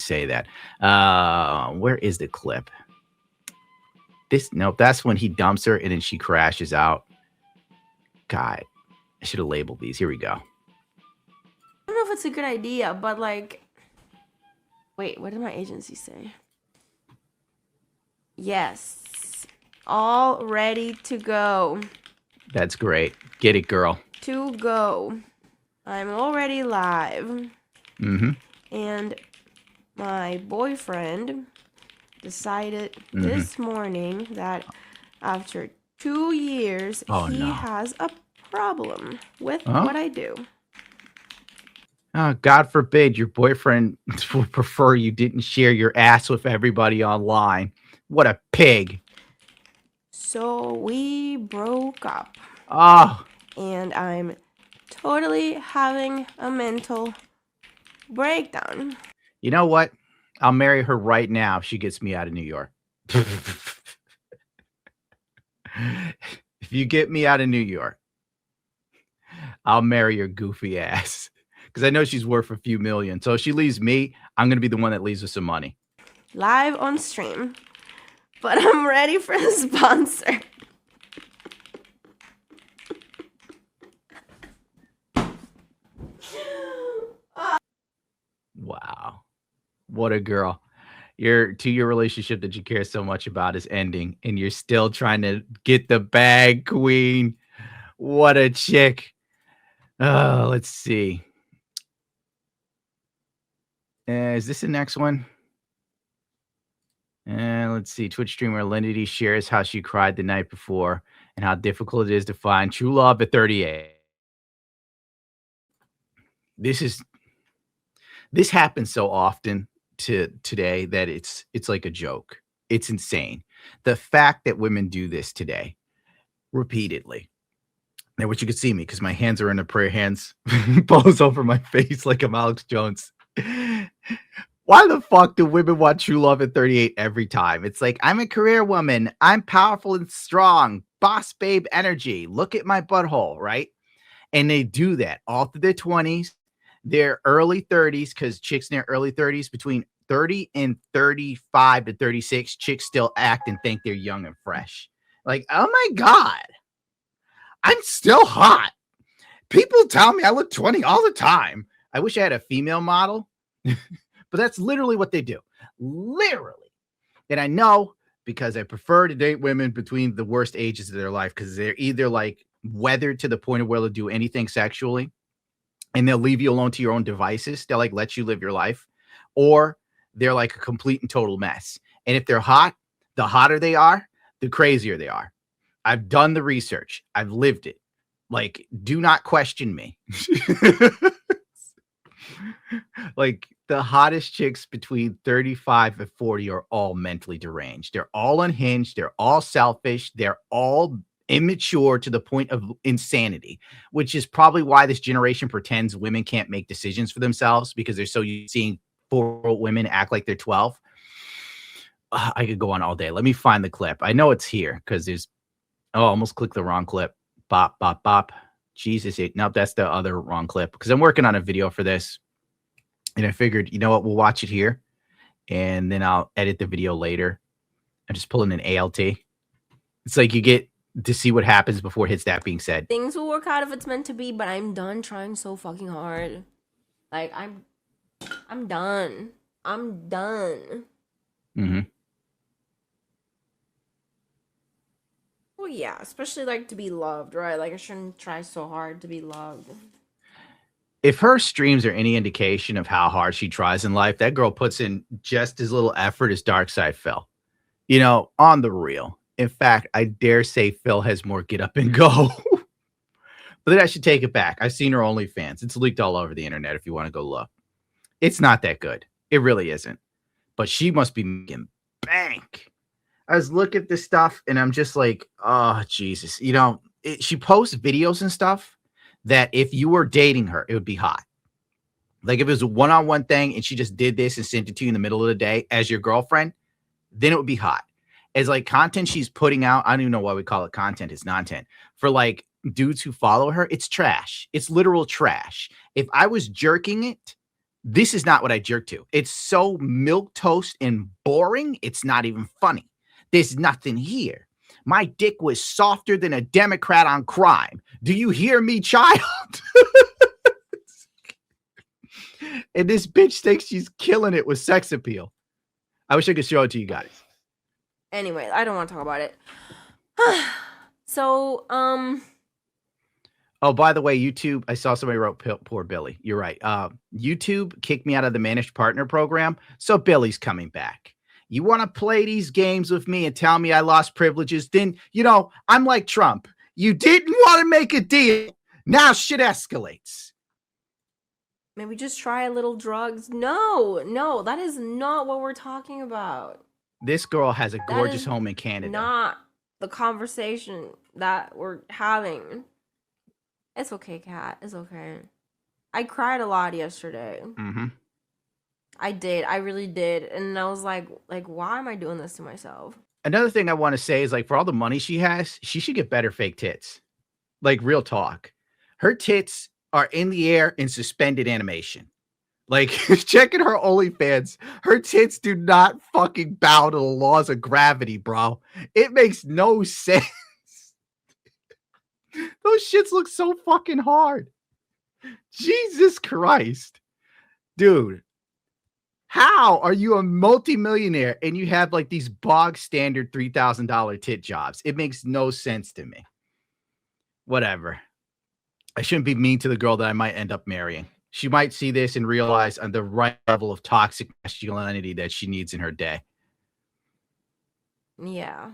say that. Where is the clip? Nope, that's when he dumps her and then she crashes out. God, I should have labeled these. Here we go. I don't know if it's a good idea, but like, wait, what did my agency say? Yes, all ready to go. That's great. Get it, girl. To go. I'm already live. And my boyfriend decided this morning that after 2 years, he has a problem with what I do. Oh, God forbid your boyfriend would prefer you didn't share your ass with everybody online. What a pig. So we broke up. Oh. And I'm totally having a mental breakdown. You know what? I'll marry her right now if she gets me out of New York. If you get me out of New York, I'll marry your goofy ass. Because I know she's worth a few million. So if she leaves me, I'm going to be the one that leaves with some money. Live on stream. But I'm ready for the sponsor. Wow. What a girl. Your relationship that you care so much about is ending, and you're still trying to get the bag, queen. What a chick. Oh, let's see. Is this the next one? Let's see. Twitch streamer Lindy shares how she cried the night before and how difficult it is to find true love at 38. This happens so often today that it's like a joke. It's insane. The fact that women do this today repeatedly. Now, what you can see me because my hands are in the prayer hands, balls over my face like I'm Alex Jones. Why the fuck do women want true love at 38 every time? It's like, I'm a career woman. I'm powerful and strong. Boss babe energy. Look at my butthole, right? And they do that all through their 20s, their early 30s, because chicks in their early 30s, between 30 and 35 to 36, chicks still act and think they're young and fresh. Like, oh my God, I'm still hot. People tell me I look 20 all the time. I wish I had a female model, but that's literally what they do. Literally. And I know because I prefer to date women between the worst ages of their life because they're either like weathered to the point of where they'll do anything sexually and they'll leave you alone to your own devices. They'll like let you live your life, or they're like a complete and total mess. And if they're hot, the hotter they are, the crazier they are. I've done the research. I've lived it. Like, do not question me. Like, the hottest chicks between 35 and 40 are all mentally deranged. They're all unhinged. They're all selfish. They're all immature to the point of insanity, which is probably why this generation pretends women can't make decisions for themselves because they're so used to seeing 4-year-old women act like they're 12. I could go on all day. Let me find the clip. I know it's here because there's, I almost clicked the wrong clip. Bop, bop, bop. Jesus. Nope, that's the other wrong clip because I'm working on a video for this. And I figured, you know what, we'll watch it here. And then I'll edit the video later. I'm just pulling an ALT. It's like you get to see what happens before it hits that being said. Things will work out if it's meant to be, but I'm done trying so fucking hard. Like, I'm done. I'm done. Mm-hmm. Well, yeah, especially like to be loved, right? Like I shouldn't try so hard to be loved. If her streams are any indication of how hard she tries in life, that girl puts in just as little effort as Darkside Phil. You know, on the real. In fact, I dare say Phil has more get up and go. But then I should take it back. I've seen her OnlyFans. It's leaked all over the internet if you want to go look. It's not that good. It really isn't. But she must be making bank. I was looking at this stuff and I'm just like, oh, Jesus. You know, she posts videos and stuff that if you were dating her, it would be hot. Like if it was a one-on-one thing and she just did this and sent it to you in the middle of the day as your girlfriend, then it would be hot. As like content she's putting out, I don't even know why we call it content. It's non-tent. For like dudes who follow her, it's trash. It's literal trash. If I was jerking it, This is not what I jerk to. It's so milquetoast and boring, it's not even funny. There's nothing here. My dick was softer than a Democrat on crime. Do you hear me, child? And this bitch thinks she's killing it with sex appeal. I wish I could show it to you guys. Anyway, I don't want to talk about it. So, Oh, by the way, YouTube, I saw somebody wrote poor Billy. You're right. YouTube kicked me out of the managed partner program, so Billy's coming back. You want to play these games with me and tell me I lost privileges? Then, I'm like Trump. You didn't want to make a deal. Now shit escalates. maybe just try a little drugs. No, that is not what we're talking about. This girl has a That gorgeous is home in Canada. Not the conversation that we're having. It's okay, Kat. It's okay. I cried a lot yesterday. Mm-hmm. I did. I really did. And I was like, why am I doing this to myself? Another thing I want to say is, like, for all the money she has, she should get better fake tits. Like, real talk. Her tits are in the air in suspended animation. Like, checking her OnlyFans, her tits do not fucking bow to the laws of gravity, bro. It makes no sense. Those shits look so fucking hard. Jesus Christ. Dude, how are you a multimillionaire and you have like these bog standard $3,000 tit jobs? It makes no sense to me. Whatever. I shouldn't be mean to the girl that I might end up marrying. She might see this and realize on the right level of toxic masculinity that she needs in her day. Yeah.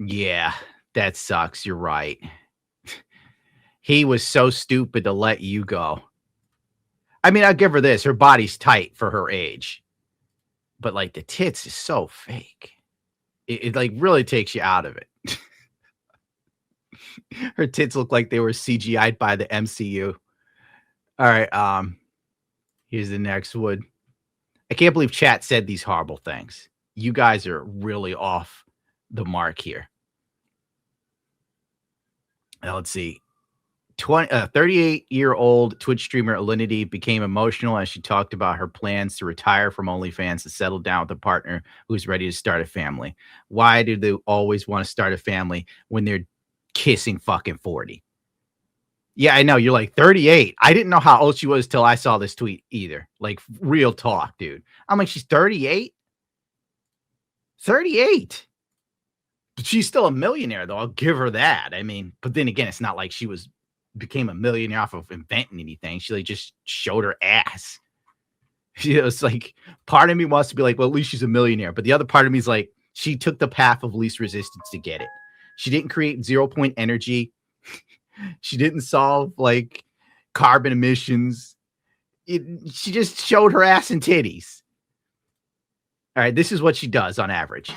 Yeah, that sucks. You're right. He was so stupid to let you go. I mean, I'll give her this. Her body's tight for her age. But, like, the tits is so fake. It like, really takes you out of it. Her tits look like they were CGI'd by the MCU. All right, here's the next one. I can't believe chat said these horrible things. You guys are really off the mark here. Now, let's see. 38-year-old Twitch streamer Alinity became emotional as she talked about her plans to retire from OnlyFans to settle down with a partner who's ready to start a family. Why do they always want to start a family when they're kissing fucking 40? Yeah, I know. You're like 38. I didn't know how old she was till I saw this tweet either. Like, real talk, dude. I'm like, she's 38? 38. But she's still a millionaire, though. I'll give her that. I mean, but then again, it's not like she became a millionaire off of inventing anything. She like just showed her ass. It's like, part of me wants to be like, well, at least she's a millionaire. But the other part of me is like, she took the path of least resistance to get it. She didn't create 0 point energy. She didn't solve like carbon emissions. She just showed her ass and titties. All right, this is what she does on average.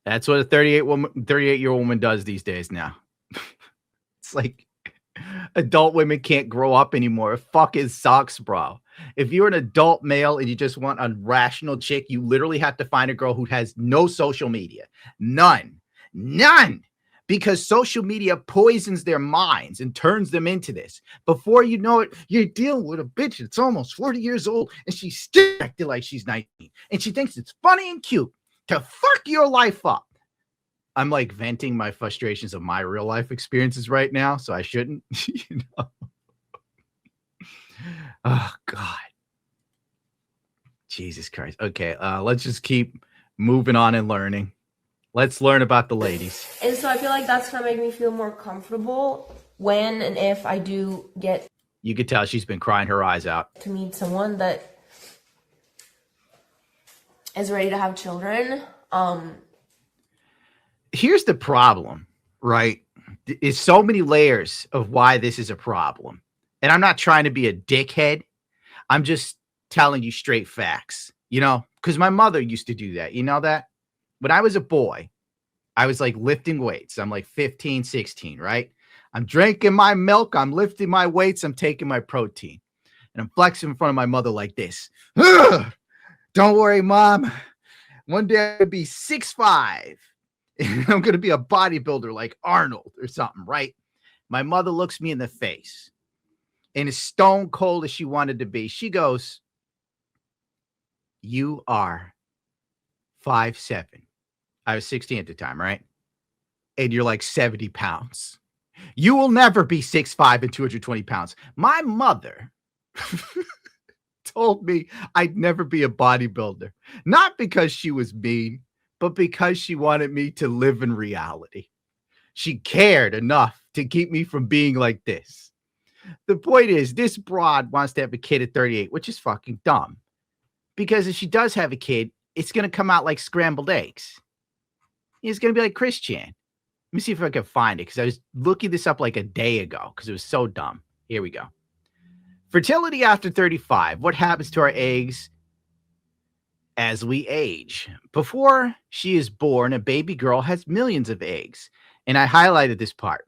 That's what a 38-year-old woman does these days now. It's like adult women can't grow up anymore. It fucking sucks, bro. If you're an adult male and you just want a rational chick, you literally have to find a girl who has no social media. None. Because social media poisons their minds and turns them into this. Before you know it, you're dealing with a bitch that's almost 40 years old and she's still acting like she's 19. And she thinks it's funny and cute to fuck your life up. I'm like venting my frustrations of my real life experiences right now, so I shouldn't. Oh, God. Jesus Christ. Okay, let's just keep moving on and learning. Let's learn about the ladies. And so I feel like that's going to make me feel more comfortable when and if I do get... You could tell she's been crying her eyes out. ...to meet someone that is ready to have children. Here's the problem, right? It's so many layers of why this is a problem. And I'm not trying to be a dickhead. I'm just telling you straight facts, because my mother used to do that. You know that? When I was a boy, I was like lifting weights. I'm like 15, 16, right? I'm drinking my milk. I'm lifting my weights. I'm taking my protein. And I'm flexing in front of my mother like this. Ugh! Don't worry, Mom. One day I'm going to be 6'5". And I'm going to be a bodybuilder like Arnold or something, right? My mother looks me in the face and as stone cold as she wanted to be, she goes, "You are 5'7". I was 16 at the time, right? And you're like 70 pounds. You will never be 6'5" and 220 pounds. My mother told me I'd never be a bodybuilder, not because she was mean, but because she wanted me to live in reality. She cared enough to keep me from being like this. The point is, this broad wants to have a kid at 38, which is fucking dumb. Because if she does have a kid, it's going to come out like scrambled eggs. It's going to be like Chris Chan. Let me see if I can find it because I was looking this up like a day ago because it was so dumb. Here we go. Fertility after 35. What happens to our eggs as we age? Before she is born, a baby girl has millions of eggs. And I highlighted this part.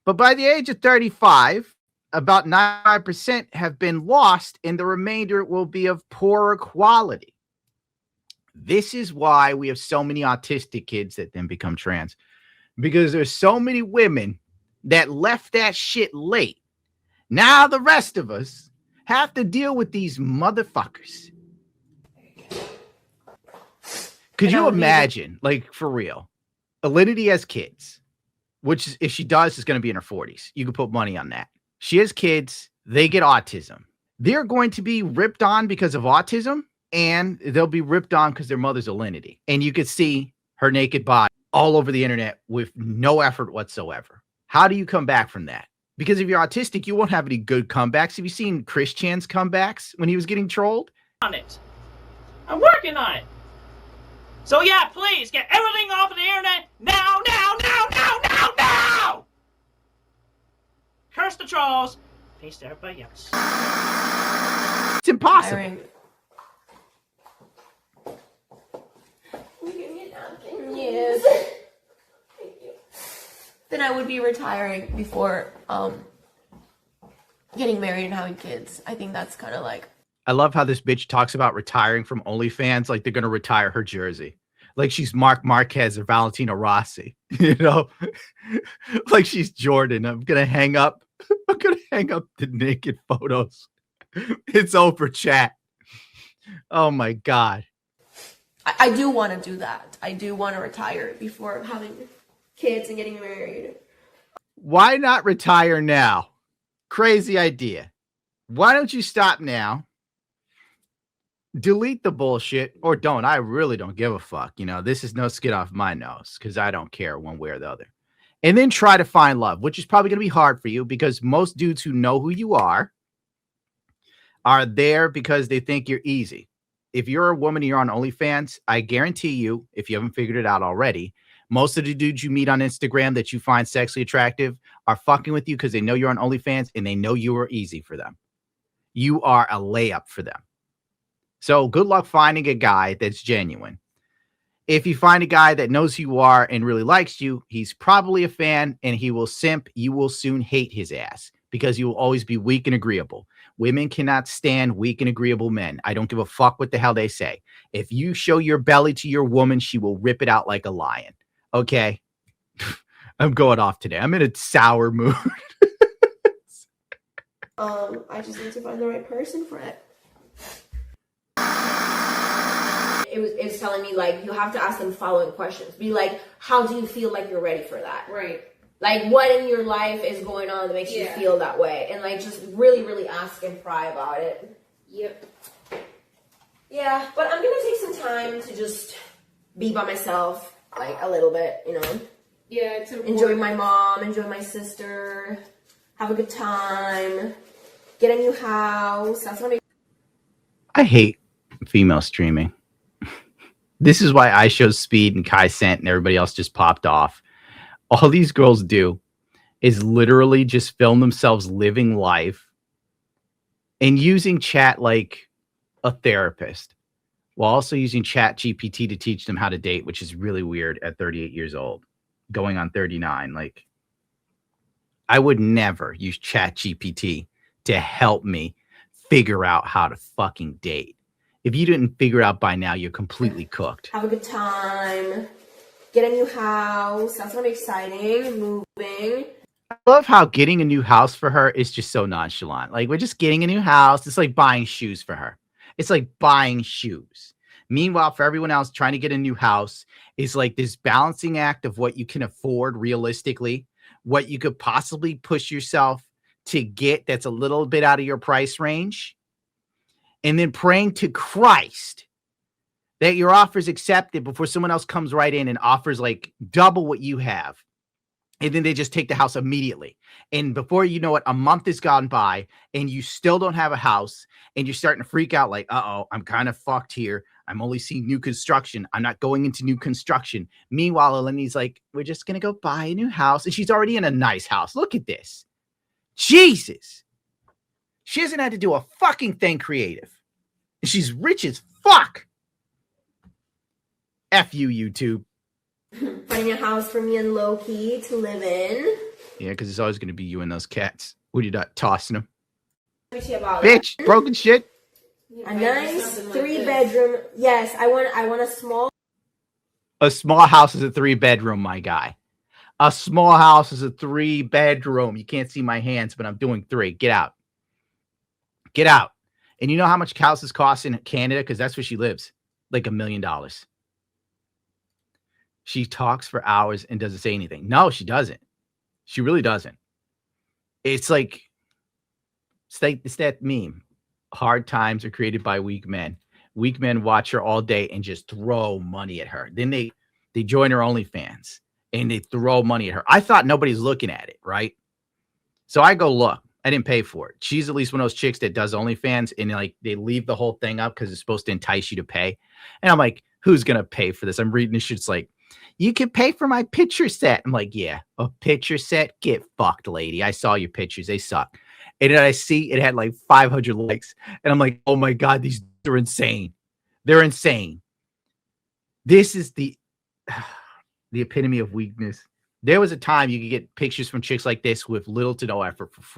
But by the age of 35, about 95% have been lost, and the remainder will be of poorer quality. This is why we have so many autistic kids that then become trans. Because there's so many women that left that shit late. Now the rest of us have to deal with these motherfuckers. Could you imagine, like, for real, Alinity has kids, which if she does is going to be in her 40s. You can put money on that. She has kids. They get autism. They're going to be ripped on because of autism, and they'll be ripped on because their mother's Alinity. And you could see her naked body all over the internet with no effort whatsoever. How do you come back from that? Because if you're autistic, you won't have any good comebacks. Have you seen Chris Chan's comebacks when he was getting trolled? On it. I'm working on it. So yeah, please get everything off of the internet now, now, now, now, now, now! Curse the trolls. Peace to everybody else. It's impossible. Yes. Thank you. Then I would be retiring before getting married and having kids. I think that's kind of like. I love how this bitch talks about retiring from OnlyFans like they're going to retire her jersey. Like she's Mark Marquez or Valentino Rossi, you know, like she's Jordan. I'm going to hang up the naked photos. It's over, chat. Oh my God. I do want to do that. I do want to retire before having kids and getting married. Why not retire now? Crazy idea. Why don't you stop now? Delete the bullshit or don't. I really don't give a fuck. You know, this is no skin off my nose because I don't care one way or the other. And then try to find love, which is probably going to be hard for you because most dudes who know who you are there because they think you're easy. If you're a woman and you're on OnlyFans, I guarantee you, if you haven't figured it out already, most of the dudes you meet on Instagram that you find sexually attractive are fucking with you because they know you're on OnlyFans and they know you are easy for them. You are a layup for them. So good luck finding a guy that's genuine. If you find a guy that knows who you are and really likes you, he's probably a fan and he will simp. You will soon hate his ass because you will always be weak and agreeable. Women cannot stand weak and agreeable men. I don't give a fuck what the hell they say. If you show your belly to your woman, she will rip it out like a lion. Okay? I'm going off today. I'm in a sour mood. I just need to find the right person for it. It was telling me, like, you have to ask them following questions. Be like, how do you feel like you're ready for that? Right. Like, what in your life is going on that makes you feel that way? And, like, just really, really ask and pry about it. Yep. Yeah, but I'm going to take some time to just be by myself, like, a little bit, you know? Yeah, it's important. Enjoy my mom, enjoy my sister, have a good time, get a new house. That's what I hate female streaming. This is why I show Speed and Kai Sent and everybody else just popped off. All these girls do is literally just film themselves living life and using chat like a therapist while also using Chat GPT to teach them how to date, which is really weird at 38 years old, going on 39. Like, I would never use Chat GPT to help me figure out how to fucking date. If you didn't figure out by now, you're completely cooked. Have a good time. Get a new house. That's gonna be exciting. Moving. I love how getting a new house for her is just so nonchalant. Like, we're just getting a new house. It's like buying shoes for her. It's like buying shoes. Meanwhile, for everyone else trying to get a new house is like this balancing act of what you can afford realistically, what you could possibly push yourself to get that's a little bit out of your price range, and then praying to Christ that your offer is accepted before someone else comes right in and offers like double what you have. And then they just take the house immediately. And before you know it, a month has gone by and you still don't have a house and you're starting to freak out like, uh-oh, I'm kind of fucked here. I'm only seeing new construction. I'm not going into new construction. Meanwhile, Eleni's like, we're just going to go buy a new house. And she's already in a nice house. Look at this. Jesus. She hasn't had to do a fucking thing creative. And she's rich as fuck. F you, YouTube. Finding a house for me and Loki to live in. Yeah, because it's always going to be you and those cats. What are you not tossing them? Let me see about Bitch, broken shit. a nice 3-bedroom. Yes, I want a small. A small house is a 3-bedroom, my guy. A small house is a 3-bedroom. You can't see my hands, but I'm doing 3. Get out. Get out. And you know how much houses cost in Canada? Because that's where she lives. Like $1 million. She talks for hours and doesn't say anything. No, she doesn't. She really doesn't. It's like, it's that meme. Hard times are created by weak men. Weak men watch her all day and just throw money at her. Then they join her OnlyFans and they throw money at her. I thought nobody's looking at it, right? So I go look. I didn't pay for it. She's at least one of those chicks that does OnlyFans and like they leave the whole thing up because it's supposed to entice you to pay. And I'm like, who's gonna pay for this? I'm reading this shit. It's like, you can pay for my picture set. I'm like, yeah, a picture set? Get fucked, lady. I saw your pictures. They suck. And then I see it had like 500 likes. And I'm like, oh my God, these are insane. They're insane. This is the epitome of weakness. There was a time you could get pictures from chicks like this with little to no effort for free.